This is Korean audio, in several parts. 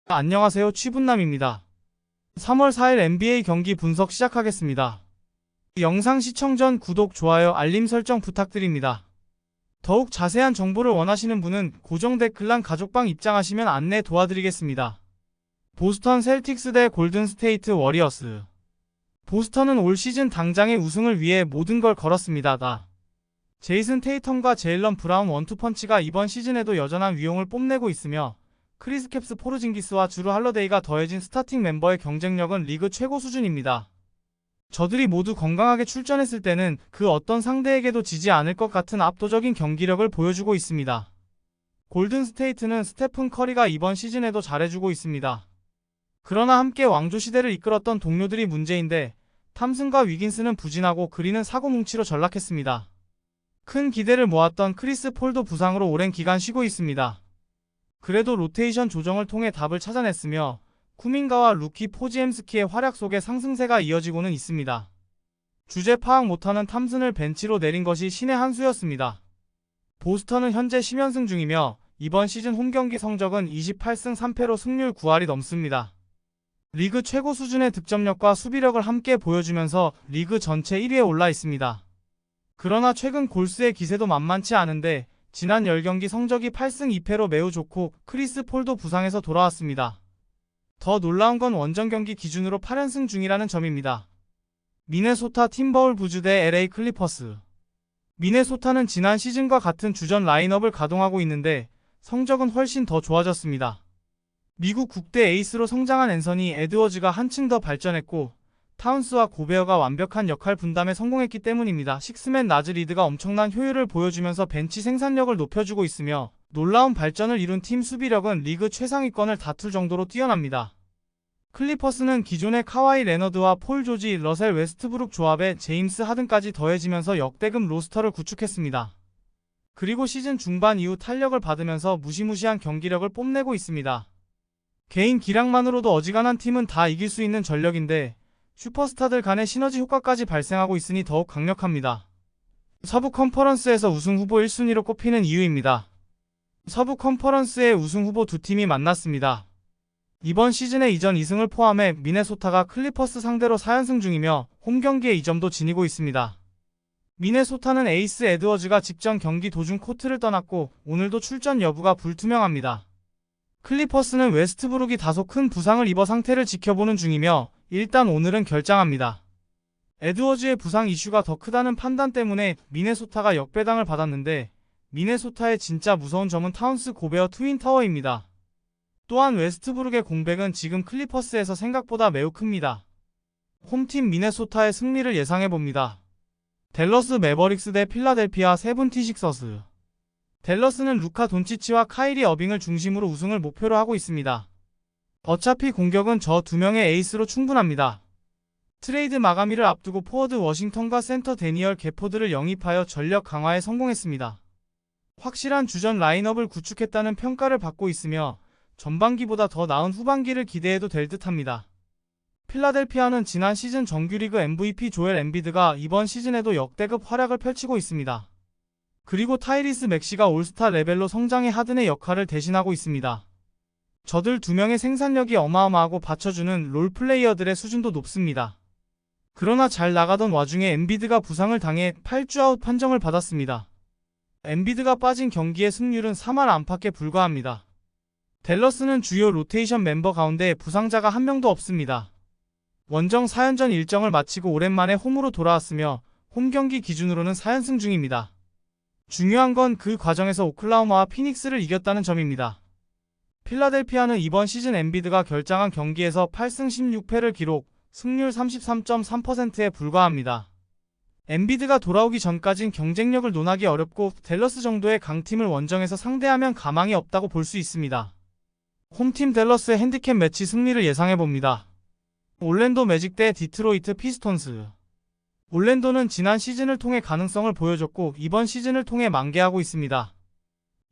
안녕하세요, 취분남입니다. 3월 4일 NBA 경기 분석 시작하겠습니다. 영상 시청 전 구독, 좋아요, 알림 설정 부탁드립니다. 더욱 자세한 정보를 원하시는 분은 고정 댓글란 가족방 입장하시면 안내 도와드리겠습니다. 보스턴 셀틱스 대 골든 스테이트 워리어스. 보스턴은 올 시즌 당장의 우승을 위해 모든 걸 걸었습니다. 제이슨 테이텀과 제일런 브라운 원투펀치가 이번 시즌에도 여전한 위용을 뽐내고 있으며 크리스 캡스 포르징기스와 주루 할러데이가 더해진 스타팅 멤버의 경쟁력은 리그 최고 수준입니다. 저들이 모두 건강하게 출전했을 때는 그 어떤 상대에게도 지지 않을 것 같은 압도적인 경기력을 보여주고 있습니다. 골든 스테이트는 스테픈 커리가 이번 시즌에도 잘해주고 있습니다. 그러나 함께 왕조 시대를 이끌었던 동료들이 문제인데 탐슨과 위긴스는 부진하고 그린은 사고 뭉치로 전락했습니다. 큰 기대를 모았던 크리스 폴도 부상으로 오랜 기간 쉬고 있습니다. 그래도 로테이션 조정을 통해 답을 찾아냈으며 쿠민가와 루키 포지엠스키의 활약 속에 상승세가 이어지고는 있습니다. 주제 파악 못하는 탐슨을 벤치로 내린 것이 신의 한 수였습니다. 보스턴은 현재 10연승 중이며 이번 시즌 홈경기 성적은 28승 3패로 승률 9할이 넘습니다. 리그 최고 수준의 득점력과 수비력을 함께 보여주면서 리그 전체 1위에 올라 있습니다. 그러나 최근 골스의 기세도 만만치 않은데 지난 10경기 성적이 8승 2패로 매우 좋고 크리스 폴도 부상에서 돌아왔습니다. 더 놀라운 건 원정 경기 기준으로 8연승 중이라는 점입니다. 미네소타 팀버울브즈 대 LA 클리퍼스. 미네소타는 지난 시즌과 같은 주전 라인업을 가동하고 있는데 성적은 훨씬 더 좋아졌습니다. 미국 국대 에이스로 성장한 앤서니 에드워즈가 한층 더 발전했고 타운스와 고베어가 완벽한 역할 분담에 성공했기 때문입니다. 식스맨 나즈 리드가 엄청난 효율을 보여주면서 벤치 생산력을 높여주고 있으며 놀라운 발전을 이룬 팀 수비력은 리그 최상위권을 다툴 정도로 뛰어납니다. 클리퍼스는 기존의 카와이 레너드와 폴 조지, 러셀 웨스트브룩 조합에 제임스 하든까지 더해지면서 역대급 로스터를 구축했습니다. 그리고 시즌 중반 이후 탄력을 받으면서 무시무시한 경기력을 뽐내고 있습니다. 개인 기량만으로도 어지간한 팀은 다 이길 수 있는 전력인데 슈퍼스타들 간의 시너지 효과까지 발생하고 있으니 더욱 강력합니다. 서부 컨퍼런스에서 우승 후보 1순위로 꼽히는 이유입니다. 서부 컨퍼런스의 우승 후보 두 팀이 만났습니다. 이번 시즌의 이전 2승을 포함해 미네소타가 클리퍼스 상대로 4연승 중이며 홈경기에 2점도 지니고 있습니다. 미네소타는 에이스 에드워즈가 직전 경기 도중 코트를 떠났고 오늘도 출전 여부가 불투명합니다. 클리퍼스는 웨스트브룩이 다소 큰 부상을 입어 상태를 지켜보는 중이며 일단 오늘은 결장합니다. 에드워즈의 부상 이슈가 더 크다는 판단 때문에 미네소타가 역배당을 받았는데 미네소타의 진짜 무서운 점은 타운스 고베어 트윈타워입니다. 또한 웨스트브룩의 공백은 지금 클리퍼스에서 생각보다 매우 큽니다. 홈팀 미네소타의 승리를 예상해봅니다. 댈러스 매버릭스 대 필라델피아 세븐티식서스. 댈러스는 루카 돈치치와 카이리 어빙을 중심으로 우승을 목표로 하고 있습니다. 어차피 공격은 저 두 명의 에이스로 충분합니다. 트레이드 마감일을 앞두고 포워드 워싱턴과 센터 데니얼 게포드를 영입하여 전력 강화에 성공했습니다. 확실한 주전 라인업을 구축했다는 평가를 받고 있으며 전반기보다 더 나은 후반기를 기대해도 될 듯합니다. 필라델피아는 지난 시즌 정규리그 MVP 조엘 엠비드가 이번 시즌에도 역대급 활약을 펼치고 있습니다. 그리고 타이리스 맥시가 올스타 레벨로 성장해 하든의 역할을 대신하고 있습니다. 저들 두 명의 생산력이 어마어마하고 받쳐주는 롤플레이어들의 수준도 높습니다. 그러나 잘 나가던 와중에 엠비드가 부상을 당해 8주 아웃 판정을 받았습니다. 엠비드가 빠진 경기의 승률은 3할 안팎에 불과합니다. 댈러스는 주요 로테이션 멤버 가운데 부상자가 한 명도 없습니다. 원정 4연전 일정을 마치고 오랜만에 홈으로 돌아왔으며 홈경기 기준으로는 4연승 중입니다. 중요한 건 그 과정에서 오클라호마와 피닉스를 이겼다는 점입니다. 필라델피아는 이번 시즌 엠비드가 결장한 경기에서 8승 16패를 기록, 승률 33.3%에 불과합니다. 엠비드가 돌아오기 전까진 경쟁력을 논하기 어렵고 댈러스 정도의 강팀을 원정에서 상대하면 가망이 없다고 볼 수 있습니다. 홈팀 댈러스의 핸디캡 매치 승리를 예상해봅니다. 올랜도 매직 대 디트로이트 피스톤스. 올랜도는 지난 시즌을 통해 가능성을 보여줬고 이번 시즌을 통해 만개하고 있습니다.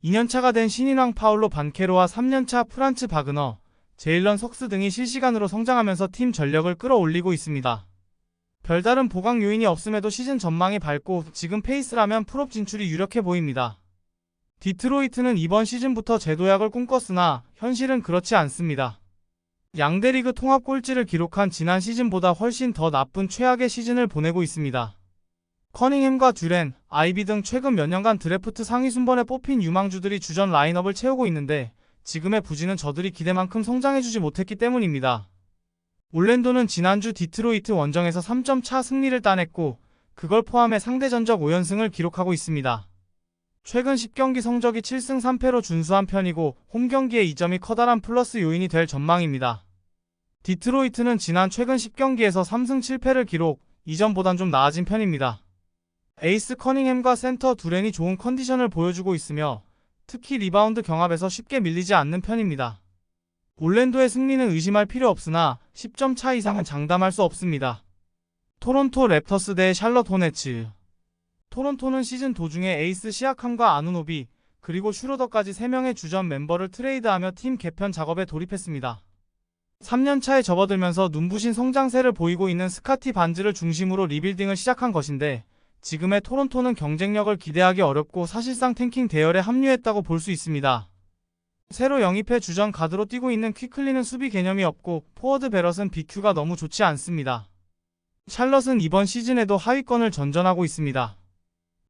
2년차가 된 신인왕 파울로 반케로와 3년차 프란츠 바그너, 제일런 석스 등이 실시간으로 성장하면서 팀 전력을 끌어올리고 있습니다. 별다른 보강 요인이 없음에도 시즌 전망이 밝고 지금 페이스라면 풀업 진출이 유력해 보입니다. 디트로이트는 이번 시즌부터 재도약을 꿈꿨으나 현실은 그렇지 않습니다. 양대 리그 통합 꼴찌를 기록한 지난 시즌보다 훨씬 더 나쁜 최악의 시즌을 보내고 있습니다. 커닝햄과 듀렌, 아이비 등 최근 몇 년간 드래프트 상위 순번에 뽑힌 유망주들이 주전 라인업을 채우고 있는데 지금의 부진은 저들이 기대만큼 성장해주지 못했기 때문입니다. 올랜도는 지난주 디트로이트 원정에서 3점 차 승리를 따냈고 그걸 포함해 상대 전적 5연승을 기록하고 있습니다. 최근 10경기 성적이 7승 3패로 준수한 편이고 홈경기의 이점이 커다란 플러스 요인이 될 전망입니다. 디트로이트는 지난 최근 10경기에서 3승 7패를 기록, 이전보단 좀 나아진 편입니다. 에이스 커닝햄과 센터 두렌이 좋은 컨디션을 보여주고 있으며 특히 리바운드 경합에서 쉽게 밀리지 않는 편입니다. 올랜도의 승리는 의심할 필요 없으나 10점 차 이상은 장담할 수 없습니다. 토론토 랩터스 대 샬럿 호네츠. 토론토는 시즌 도중에 에이스 시아캄과 아누노비, 그리고 슈로더까지 3명의 주전 멤버를 트레이드하며 팀 개편 작업에 돌입했습니다. 3년차에 접어들면서 눈부신 성장세를 보이고 있는 스카티 반즈를 중심으로 리빌딩을 시작한 것인데 지금의 토론토는 경쟁력을 기대하기 어렵고 사실상 탱킹 대열에 합류했다고 볼 수 있습니다. 새로 영입해 주전 가드로 뛰고 있는 퀴클리는 수비 개념이 없고 포워드 베럿은 BQ가 너무 좋지 않습니다. 샬럿은 이번 시즌에도 하위권을 전전하고 있습니다.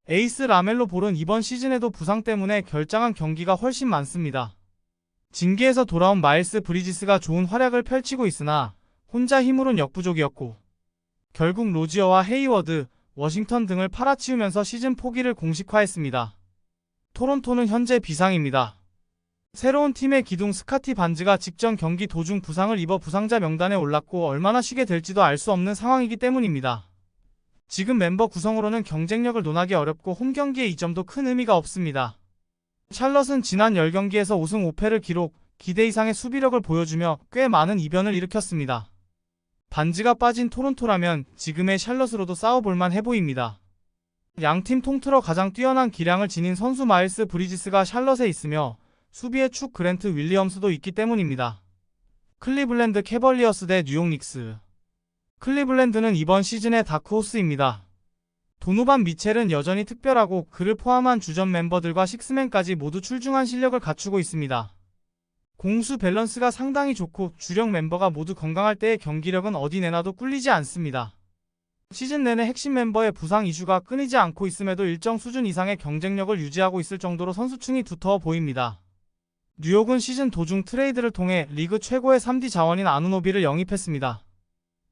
에이스 라멜로 볼은 이번 시즌에도 부상 때문에 결장한 경기가 훨씬 많습니다. 징계에서 돌아온 마일스 브리지스가 좋은 활약을 펼치고 있으나 혼자 힘으론 역부족이었고 결국 로지어와 헤이워드, 워싱턴 등을 팔아치우면서 시즌 포기를 공식화했습니다. 토론토는 현재 비상입니다. 새로운 팀의 기둥 스카티 반즈가 직전 경기 도중 부상을 입어 부상자 명단에 올랐고 얼마나 쉬게 될지도 알 수 없는 상황이기 때문입니다. 지금 멤버 구성으로는 경쟁력을 논하기 어렵고 홈경기의 이점도 큰 의미가 없습니다. 샬럿은 지난 10경기에서 5승 5패를 기록, 기대 이상의 수비력을 보여주며 꽤 많은 이변을 일으켰습니다. 반즈가 빠진 토론토라면 지금의 샬럿으로도 싸워볼만 해보입니다. 양팀 통틀어 가장 뛰어난 기량을 지닌 선수 마일스 브리지스가 샬럿에 있으며 수비의 축 그랜트 윌리엄스도 있기 때문입니다. 클리블랜드 캐벌리어스 대 뉴욕 닉스. 클리블랜드는 이번 시즌의 다크호스입니다. 도노반 미첼은 여전히 특별하고 그를 포함한 주전 멤버들과 식스맨까지 모두 출중한 실력을 갖추고 있습니다. 공수 밸런스가 상당히 좋고 주력 멤버가 모두 건강할 때의 경기력은 어디 내놔도 꿀리지 않습니다. 시즌 내내 핵심 멤버의 부상 이슈가 끊이지 않고 있음에도 일정 수준 이상의 경쟁력을 유지하고 있을 정도로 선수층이 두터워 보입니다. 뉴욕은 시즌 도중 트레이드를 통해 리그 최고의 3D 자원인 아누노비를 영입했습니다.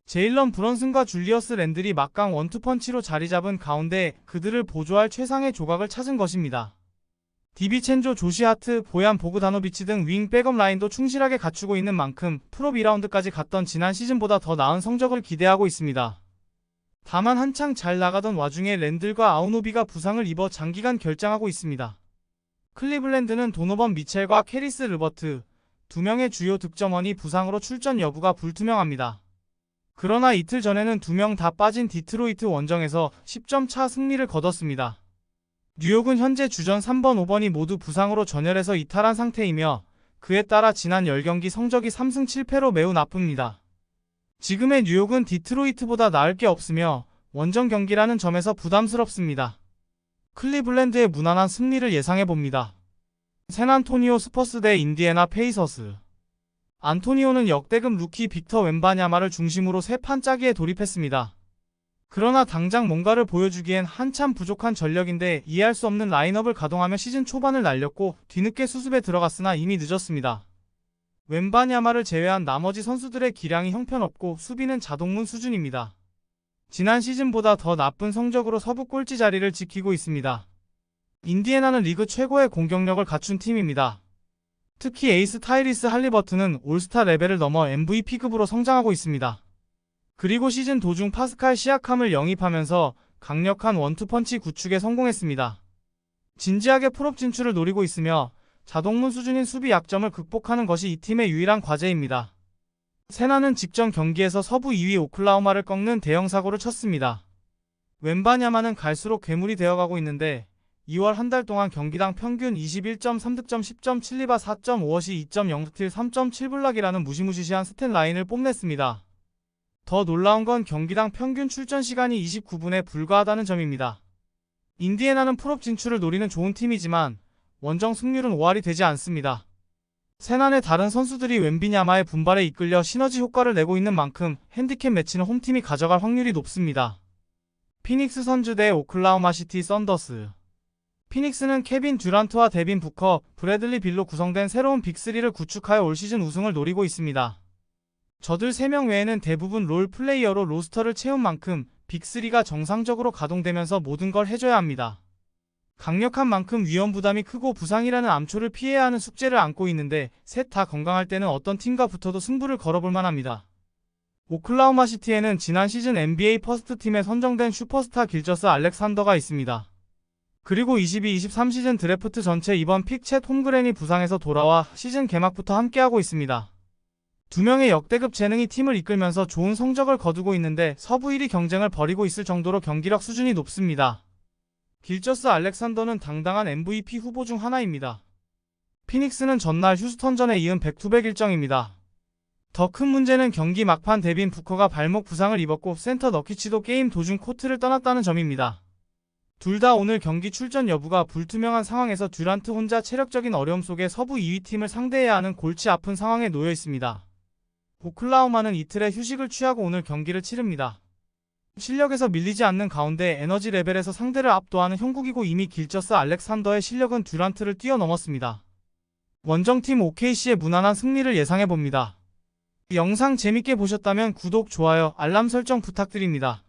제일런 브런슨과 줄리어스 랜들이 막강 원투펀치로 자리잡은 가운데 그들을 보조할 최상의 조각을 찾은 것입니다. 디비첸조, 조시 하트, 보얀 보그다노비치 등 윙 백업 라인도 충실하게 갖추고 있는 만큼 프로 2라운드까지 갔던 지난 시즌보다 더 나은 성적을 기대하고 있습니다. 다만 한창 잘 나가던 와중에 랜들과 아우노비가 부상을 입어 장기간 결장하고 있습니다. 클리블랜드는 도노번 미첼과 캐리스 르버트, 2명의 주요 득점원이 부상으로 출전 여부가 불투명합니다. 그러나 이틀 전에는 2명 다 빠진 디트로이트 원정에서 10점 차 승리를 거뒀습니다. 뉴욕은 현재 주전 3번, 5번이 모두 부상으로 전열에서 이탈한 상태이며 그에 따라 지난 10경기 성적이 3승 7패로 매우 나쁩니다. 지금의 뉴욕은 디트로이트보다 나을 게 없으며 원정 경기라는 점에서 부담스럽습니다. 클리블랜드의 무난한 승리를 예상해봅니다. 샌안토니오 스퍼스 대 인디애나 페이서스. 안토니오는 역대급 루키 빅터 웬바냐마를 중심으로 새 판짜기에 돌입했습니다. 그러나 당장 뭔가를 보여주기엔 한참 부족한 전력인데 이해할 수 없는 라인업을 가동하며 시즌 초반을 날렸고 뒤늦게 수습에 들어갔으나 이미 늦었습니다. 웬바냐마를 제외한 나머지 선수들의 기량이 형편없고 수비는 자동문 수준입니다. 지난 시즌보다 더 나쁜 성적으로 서부 꼴찌 자리를 지키고 있습니다. 인디애나는 리그 최고의 공격력을 갖춘 팀입니다. 특히 에이스 타이리스 할리버튼은 올스타 레벨을 넘어 MVP급으로 성장하고 있습니다. 그리고 시즌 도중 파스칼 시아캄을 영입하면서 강력한 원투펀치 구축에 성공했습니다. 진지하게 풀업 진출을 노리고 있으며 자동문 수준인 수비 약점을 극복하는 것이 이 팀의 유일한 과제입니다. 세나는 직전 경기에서 서부 2위 오클라호마를 꺾는 대형 사고를 쳤습니다. 웬바냐마는 갈수록 괴물이 되어가고 있는데 2월 한 달 동안 경기당 평균 21.3득점 10.7리바 4.5어시 2.0스틸 3.7블락이라는 무시무시한 스탯 라인을 뽐냈습니다. 더 놀라운 건 경기당 평균 출전 시간이 29분에 불과하다는 점입니다. 인디애나는 풀업 진출을 노리는 좋은 팀이지만 원정 승률은 5할이 되지 않습니다. 세난의 다른 선수들이 웬비냐마의 분발에 이끌려 시너지 효과를 내고 있는 만큼 핸디캡 매치는 홈팀이 가져갈 확률이 높습니다. 피닉스 선즈 대 오클라호마 시티 썬더스. 피닉스는 케빈 듀란트와 데빈 부커, 브래들리 빌로 구성된 새로운 빅3를 구축하여 올 시즌 우승을 노리고 있습니다. 저들 3명 외에는 대부분 롤 플레이어로 로스터를 채운 만큼 빅3가 정상적으로 가동되면서 모든 걸 해줘야 합니다. 강력한 만큼 위험 부담이 크고 부상이라는 암초를 피해야 하는 숙제를 안고 있는데 셋 다 건강할 때는 어떤 팀과 붙어도 승부를 걸어볼 만합니다. 오클라호마 시티에는 지난 시즌 NBA 퍼스트 팀에 선정된 슈퍼스타 길저스 알렉산더가 있습니다. 그리고 22-23 시즌 드래프트 전체 이번 픽 챗 홈그랜이 부상에서 돌아와 시즌 개막부터 함께하고 있습니다. 두 명의 역대급 재능이 팀을 이끌면서 좋은 성적을 거두고 있는데 서부 1위 경쟁을 벌이고 있을 정도로 경기력 수준이 높습니다. 길저스 알렉산더는 당당한 MVP 후보 중 하나입니다. 피닉스는 전날 휴스턴전에 이은 백투백 일정입니다. 더 큰 문제는 경기 막판 데빈 부커가 발목 부상을 입었고 센터 너키치도 게임 도중 코트를 떠났다는 점입니다. 둘 다 오늘 경기 출전 여부가 불투명한 상황에서 듀란트 혼자 체력적인 어려움 속에 서부 2위 팀을 상대해야 하는 골치 아픈 상황에 놓여 있습니다. 오클라호마는 이틀의 휴식을 취하고 오늘 경기를 치릅니다. 실력에서 밀리지 않는 가운데 에너지 레벨에서 상대를 압도하는 형국이고 이미 길저스 알렉산더의 실력은 듀란트를 뛰어넘었습니다. 원정팀 OKC의 무난한 승리를 예상해봅니다. 영상 재밌게 보셨다면 구독, 좋아요, 알람 설정 부탁드립니다.